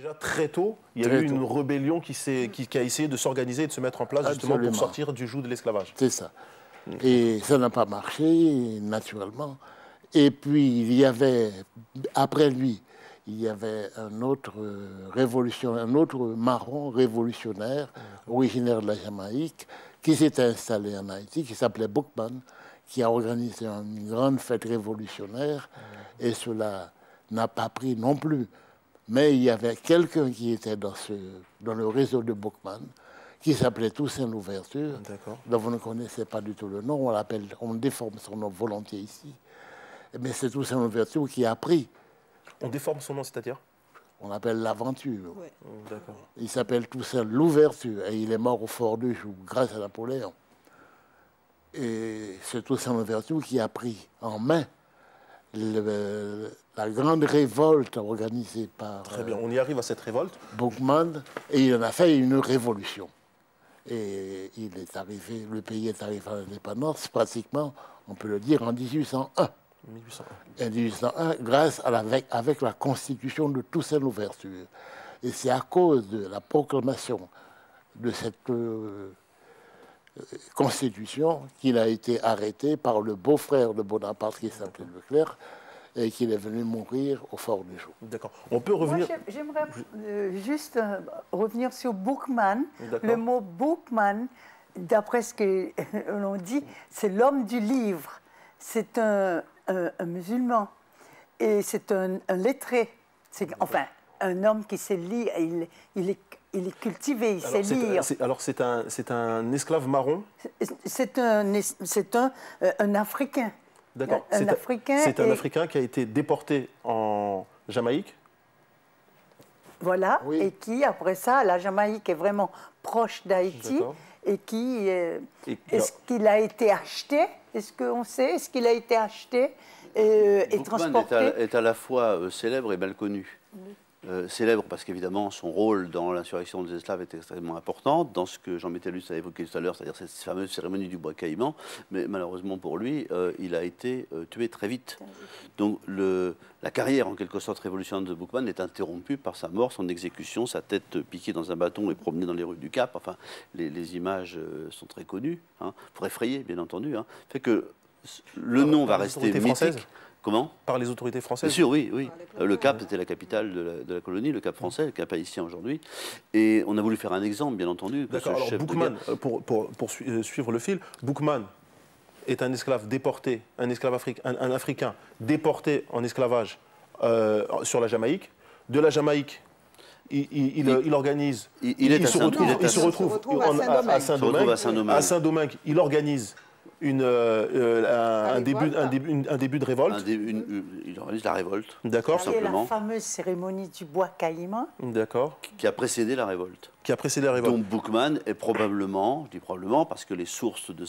déjà très tôt, il y a eu une rébellion qui a essayé de s'organiser et de se mettre en place justement pour sortir du joug de l'esclavage. C'est ça. Et ça n'a pas marché, naturellement. Et puis, il y avait, après lui, il y avait un autre marron révolutionnaire, originaire de la Jamaïque, qui s'était installé en Haïti, qui s'appelait Boukman, qui a organisé une grande fête révolutionnaire, et cela n'a pas pris non plus. Mais il y avait quelqu'un qui était dans le réseau de Boukman, qui s'appelait Toussaint Louverture, dont vous ne connaissez pas du tout le nom, on déforme son nom volontiers ici. Mais c'est Toussaint Louverture qui a pris. On déforme son nom, c'est-à-dire? On l'appelle l'aventure. Ouais. Il s'appelle Toussaint Louverture et il est mort au Fort de Joux grâce à Napoléon. Et c'est Toussaint Louverture qui a pris en main la grande révolte organisée par... Très bien, on y arrive à cette révolte. Boukman, et il en a fait une révolution. Et le pays est arrivé à l'indépendance, pratiquement, on peut le dire, en 1801. 1801. En 1801, grâce avec la constitution de Toussaint Louverture. Et c'est à cause de la proclamation de cette constitution qu'il a été arrêté par le beau-frère de Bonaparte, qui s'appelait Leclerc, et qu'il est venu mourir au Fort du Joux. D'accord. On peut revenir... J'aimerais juste revenir sur Boukman. Le mot Boukman, d'après ce que l'on dit, c'est l'homme du livre. C'est un musulman et c'est un lettré. Enfin, un homme qui sait lire. Il est cultivé, il sait lire. Alors, c'est un esclave marron? C'est un Africain. D'accord. C'est un Africain qui a été déporté en Jamaïque? Voilà, oui. Et qui, après ça, la Jamaïque est vraiment proche d'Haïti. Et qui... Est-ce qu'il a été acheté? Est-ce qu'on sait? Est-ce qu'il a été acheté et transporté? Est à la fois célèbre et mal connu. Célèbre parce qu'évidemment son rôle dans l'insurrection des esclaves est extrêmement important, dans ce que Jean Métellus a évoqué tout à l'heure, c'est-à-dire cette fameuse cérémonie du bois caïman, mais malheureusement pour lui, il a été tué très vite. Donc la carrière en quelque sorte révolutionnaire de Boukman est interrompue par sa mort, son exécution, sa tête piquée dans un bâton et promenée dans les rues du Cap. Enfin, les images sont très connues, hein, pour effrayer bien entendu. Hein, fait que le nom va rester mythique. Comment? Par les autorités françaises? Bien sûr, oui, oui. Le Cap était la capitale de la colonie, le Cap français, le Cap haïtien aujourd'hui. Et on a voulu faire un exemple, bien entendu. D'accord, alors Boukman, pour suivre le fil, Boukman est un esclave déporté, un Africain déporté en esclavage sur la Jamaïque. De la Jamaïque, il organise, il se retrouve à Saint-Domingue, il organise un début de révolte. Il organise la révolte. D'accord. La fameuse cérémonie du bois caïman. D'accord. Qui a précédé la révolte. Qui a précédé la révolte. Donc Boukman est probablement, je dis probablement, parce que les sources de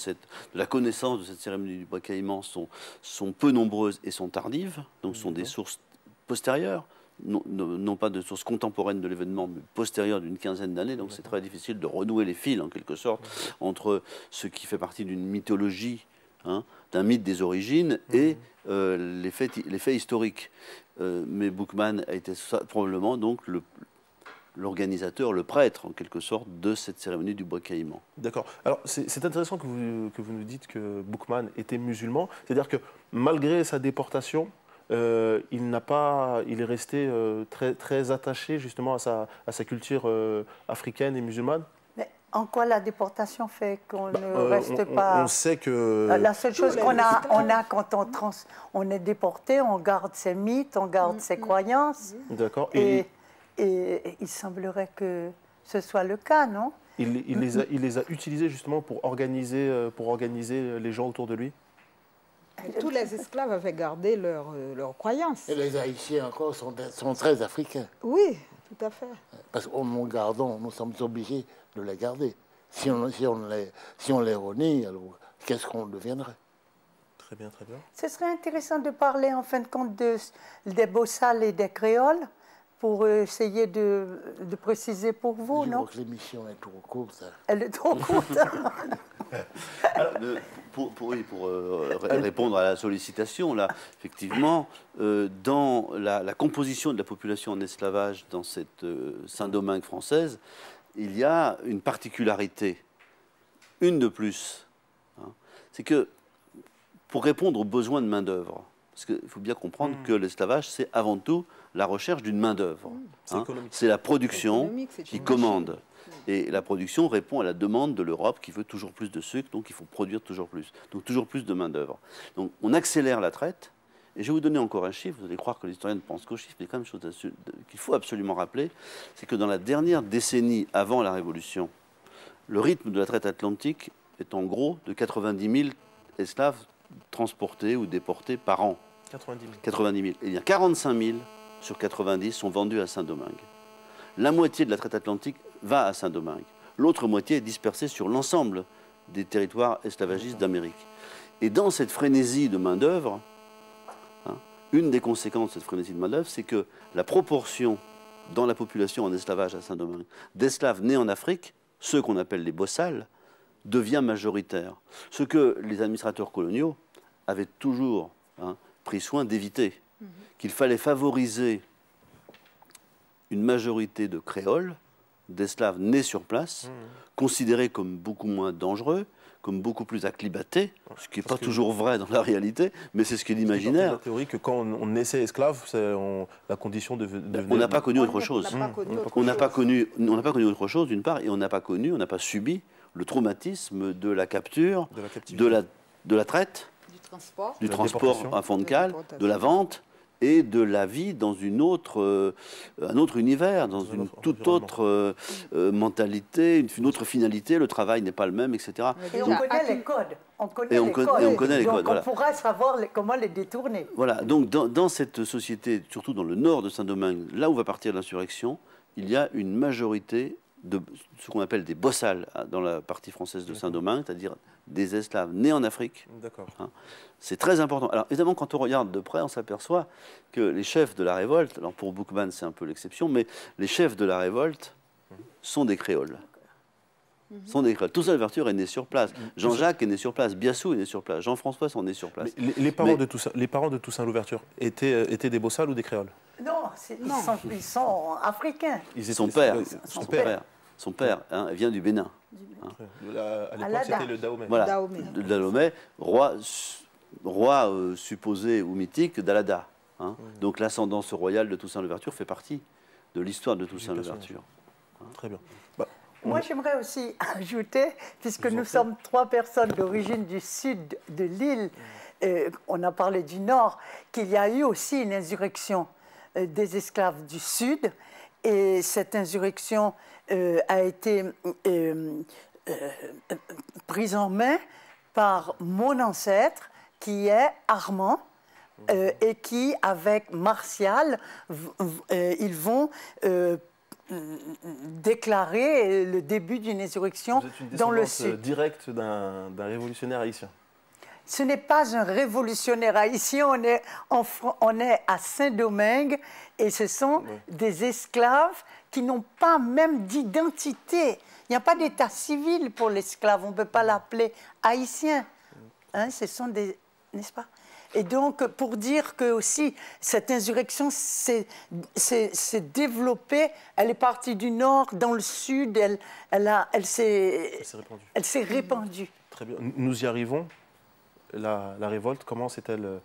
la connaissance de cette cérémonie du bois caïman sont peu nombreuses et sont tardives, donc sont des sources postérieures. Non pas de sources contemporaines de l'événement, mais postérieures d'une quinzaine d'années. Donc c'est très difficile de renouer les fils, en quelque sorte, entre ce qui fait partie d'une mythologie, hein, d'un mythe des origines, et les faits historiques. Mais Boukman a été probablement donc l'organisateur, le prêtre, en quelque sorte, de cette cérémonie du bois caïman. D'accord. Alors, c'est intéressant que vous nous dites que Boukman était musulman. C'est-à-dire que, malgré sa déportation, il est resté très attaché justement à sa culture africaine et musulmane. Mais en quoi la déportation fait qu'on ne reste pas... On sait que... La seule chose qu'on a quand on est déporté, on garde ses mythes, on garde ses croyances. D'accord. Et il semblerait que ce soit le cas, non? Il les a utilisés justement pour organiser les gens autour de lui? Tous les esclaves avaient gardé leurs croyances. Et les Haïtiens encore sont très africains. Oui, tout à fait. Parce qu'en nous gardons, nous sommes obligés de les garder. Si on les renie, alors qu'est-ce qu'on deviendrait? Très bien, très bien. Ce serait intéressant de parler en fin de compte des Bossales et des Créoles pour essayer de préciser pour vous, non? Je crois que l'émission est trop courte. Elle est trop courte. répondre à la sollicitation, là, effectivement, dans la composition de la population en esclavage dans cette Saint-Domingue française, il y a une particularité, une de plus, hein, c'est que pour répondre aux besoins de main-d'œuvre, parce qu'il faut bien comprendre que l'esclavage, c'est avant tout la recherche d'une main-d'œuvre. Hein, c'est la production qui commande. Et la production répond à la demande de l'Europe qui veut toujours plus de sucre, donc il faut produire toujours plus. Donc toujours plus de main-d'œuvre. Donc on accélère la traite. Et je vais vous donner encore un chiffre. Vous allez croire que l'historien ne pense qu'aux chiffres, mais il y a quand même une chose qu'il faut absolument rappeler, c'est que dans la dernière décennie avant la Révolution, le rythme de la traite atlantique est en gros de 90 000 esclaves transportés ou déportés par an. 90 000. 90 000. Et il y a 45 000 sur 90 sont vendus à Saint-Domingue. La moitié de la traite atlantique va à Saint-Domingue. L'autre moitié est dispersée sur l'ensemble des territoires esclavagistes d'Amérique. Et dans cette frénésie de main-d'œuvre, hein, une des conséquences de cette frénésie de main-d'œuvre, c'est que la proportion dans la population en esclavage à Saint-Domingue d'esclaves nés en Afrique, ceux qu'on appelle les bossales, devient majoritaire. Ce que les administrateurs coloniaux avaient toujours pris soin d'éviter, qu'il fallait favoriser une majorité de créoles, d'esclaves nés sur place, considérés comme beaucoup moins dangereux, comme beaucoup plus acclimatés, ce qui n'est pas toujours vrai dans la réalité, mais c'est ce qu'est l'imaginaire. La théorie que quand on naissait esclave, c'est la condition de devenir... On n'a pas connu autre chose. On n'a pas connu autre chose, d'une part, et on n'a pas subi le traumatisme de la capture, de la traite, du transport à fond de cale, de la vente et de la vie dans un autre univers, dans une toute autre mentalité, une autre finalité. Le travail n'est pas le même, etc. Et on connaît les codes. On connaît les codes. Donc on pourra savoir comment les détourner. Voilà. Donc dans cette société, surtout dans le nord de Saint-Domingue, là où va partir l'insurrection, il y a une majorité de ce qu'on appelle des bossales dans la partie française de Saint-Domingue, c'est-à-dire des esclaves nés en Afrique. Hein. C'est très important. Alors évidemment, quand on regarde de près, on s'aperçoit que les chefs de la révolte, alors pour Boukman c'est un peu l'exception, mais les chefs de la révolte sont des créoles. Sont des créoles. Toussaint Louverture est né sur place. Jean-Jacques est né sur place. Biassou est né sur place. Jean-François sont nés sur place. Les parents de Toussaint Louverture étaient des bossales ou des créoles? Non, ils sont africains. Son père vient du Bénin. À l'époque, c'était le Dahomey. Voilà, le Dahomey, roi supposé ou mythique d'Alada. Hein. Donc l'ascendance royale de Toussaint Louverture fait partie de l'histoire de Toussaint Louverture. Très bien. Moi, j'aimerais aussi ajouter, puisque nous sommes 3 personnes d'origine du sud de l'île, on a parlé du nord, qu'il y a eu aussi une insurrection des esclaves du sud, et cette insurrection a été prise en main par mon ancêtre, qui est Armand, et qui, avec Martial, ils vont déclarer le début d'une insurrection dans le sud. Vous êtes une descendance directe d'un révolutionnaire haïtien. Ce n'est pas un révolutionnaire haïtien, on est à Saint-Domingue et ce sont des esclaves qui n'ont pas même d'identité. Il n'y a pas d'état civil pour l'esclave, on ne peut pas l'appeler haïtien. Hein, ce sont des... n'est-ce pas? Et donc, pour dire que aussi, cette insurrection s'est développée, elle est partie du nord, dans le sud, elle s'est répandue. Très bien. Nous y arrivons. La révolte, comment s'est-elle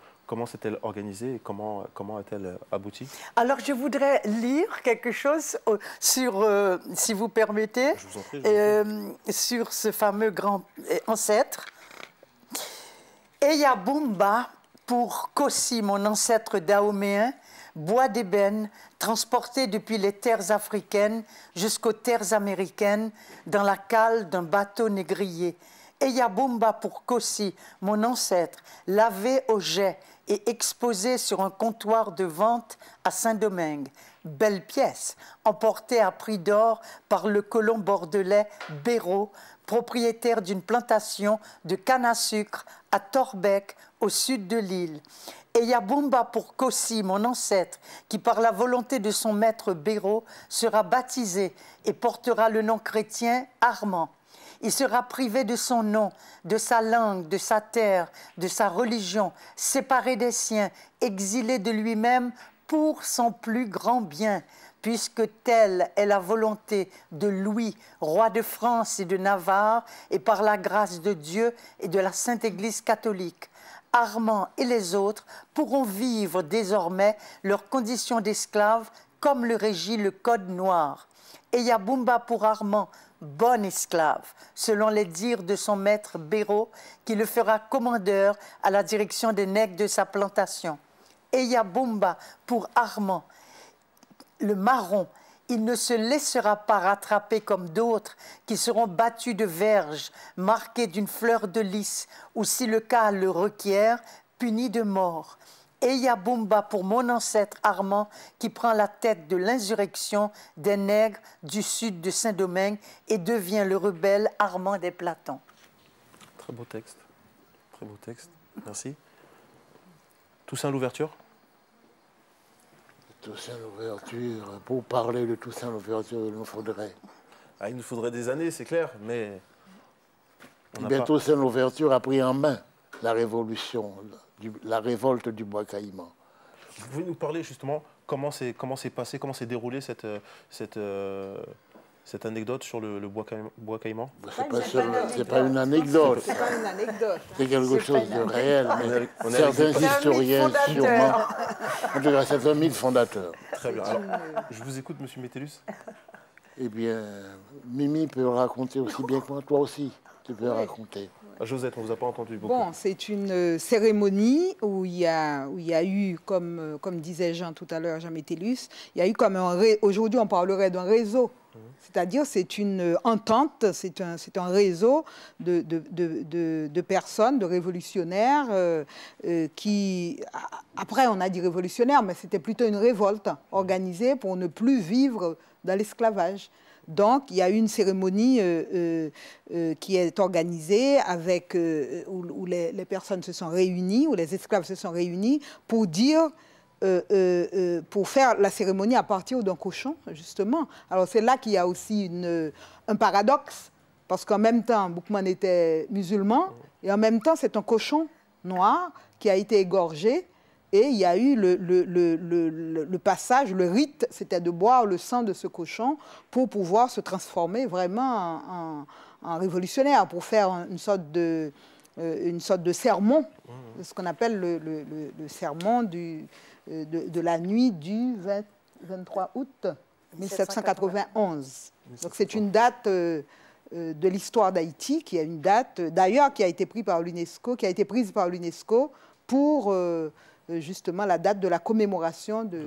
organisée et comment a-t-elle abouti? Alors, je voudrais lire quelque chose sur, si vous permettez, je vous en prie, sur ce fameux grand ancêtre. Eyabumba, pour Kossi, mon ancêtre dahoméen, bois d'ébène, transporté depuis les terres africaines jusqu'aux terres américaines dans la cale d'un bateau négrier. Eyabumba pour Kossi, mon ancêtre, lavé au jet et exposé sur un comptoir de vente à Saint-Domingue. Belle pièce, emportée à prix d'or par le colon bordelais Béraud, propriétaire d'une plantation de canne à sucre à Torbec, au sud de l'île. Eyabumba pour Kossi, mon ancêtre, qui par la volonté de son maître Béraud sera baptisé et portera le nom chrétien Armand. Il sera privé de son nom, de sa langue, de sa terre, de sa religion, séparé des siens, exilé de lui-même pour son plus grand bien, puisque telle est la volonté de Louis, roi de France et de Navarre, et par la grâce de Dieu et de la Sainte Église catholique. Armand et les autres pourront vivre désormais leurs conditions d'esclaves comme le régit le Code noir. Eyabumba pour Armand, bon esclave, selon les dires de son maître Béraud, qui le fera commandeur à la direction des nègres de sa plantation. Eyabumba pour Armand, le marron, il ne se laissera pas rattraper comme d'autres qui seront battus de verges, marqués d'une fleur de lys, ou si le cas le requiert, punis de mort. Eyabumba pour mon ancêtre Armand, qui prend la tête de l'insurrection des nègres du sud de Saint-Domingue et devient le rebelle Armand des Platons. Très beau texte. Très beau texte. Merci. Toussaint Louverture. Toussaint Louverture, pour parler de Toussaint Louverture, Il nous faudrait des années, c'est clair, mais... Toussaint Louverture a pris en main la révolution, la révolte du Bois Caïman. Vous pouvez nous parler justement comment s'est passé, comment s'est déroulée cette anecdote sur le Bois Caïman? C'est pas une anecdote. C'est pas une anecdote. C'est quelque chose de réel. Mais certains historiens, sûrement. En tout cas, c'est un mythe fondateur. Très bien. Alors, je vous écoute, monsieur Métellus. Eh bien, Mimi peut raconter aussi bien que moi. Toi aussi, tu peux raconter. Josette, on ne vous a pas entendu beaucoup. Bon, c'est une cérémonie où il y a eu, comme disait Jean tout à l'heure, Jean Métellus, il y a eu comme aujourd'hui on parlerait d'un réseau. C'est-à-dire c'est une entente, c'est un réseau de personnes, de révolutionnaires qui, après on a dit révolutionnaires, mais c'était plutôt une révolte organisée pour ne plus vivre dans l'esclavage. Donc, il y a eu une cérémonie qui est organisée avec, où les personnes se sont réunies, où les esclaves se sont réunis pour dire, pour faire la cérémonie à partir d'un cochon, justement. Alors, c'est là qu'il y a aussi un paradoxe, parce qu'en même temps, Boukman était musulman, et en même temps, c'est un cochon noir qui a été égorgé. Et il y a eu le passage, le rite, c'était de boire le sang de ce cochon pour pouvoir se transformer vraiment en révolutionnaire, pour faire une sorte de sermon, ce qu'on appelle le sermon de la nuit du 23 août 1791. Donc c'est une date de l'histoire d'Haïti, qui est une date, d'ailleurs, qui a été prise par l'UNESCO pour... justement la date de la commémoration de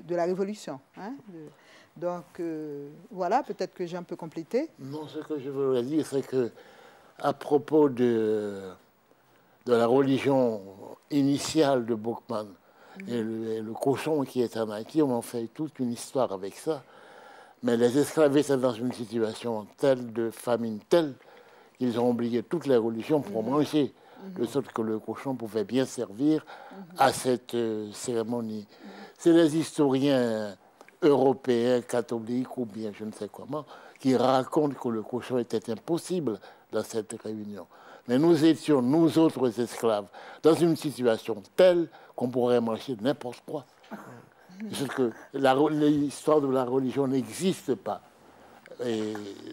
la Révolution. Hein, donc, voilà, peut-être que j'ai un peu complété. Non, ce que je voulais dire, c'est que à propos de la religion initiale de Boukman et le cochon qui est en Haïti, on en fait toute une histoire avec ça. Mais les esclaves étaient dans une situation telle, de famine telle, qu'ils ont oublié toutes les religions pour manger. De sorte que le cochon pouvait bien servir à cette cérémonie. C'est les historiens européens, catholiques ou bien je ne sais comment, qui racontent que le cochon était impossible dans cette réunion. Mais nous étions, nous autres esclaves, dans une situation telle qu'on pourrait manger n'importe quoi. Parce que l'histoire de la religion n'existe pas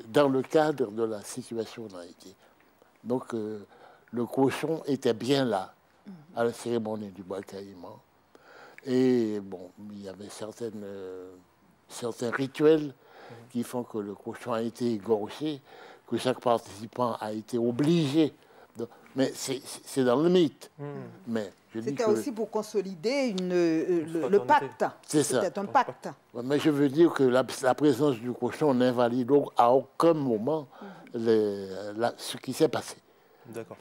dans le cadre de la situation en Haïti. Donc, le cochon était bien là, à la cérémonie du Bois Caïman. Et bon, il y avait certains rituels qui font que le cochon a été égorgé, que chaque participant a été obligé. Mais c'est dans le mythe. C'était aussi pour consolider le pacte. C'était un pacte. Mais je veux dire que la présence du cochon n'invalide à aucun moment ce qui s'est passé. D'accord.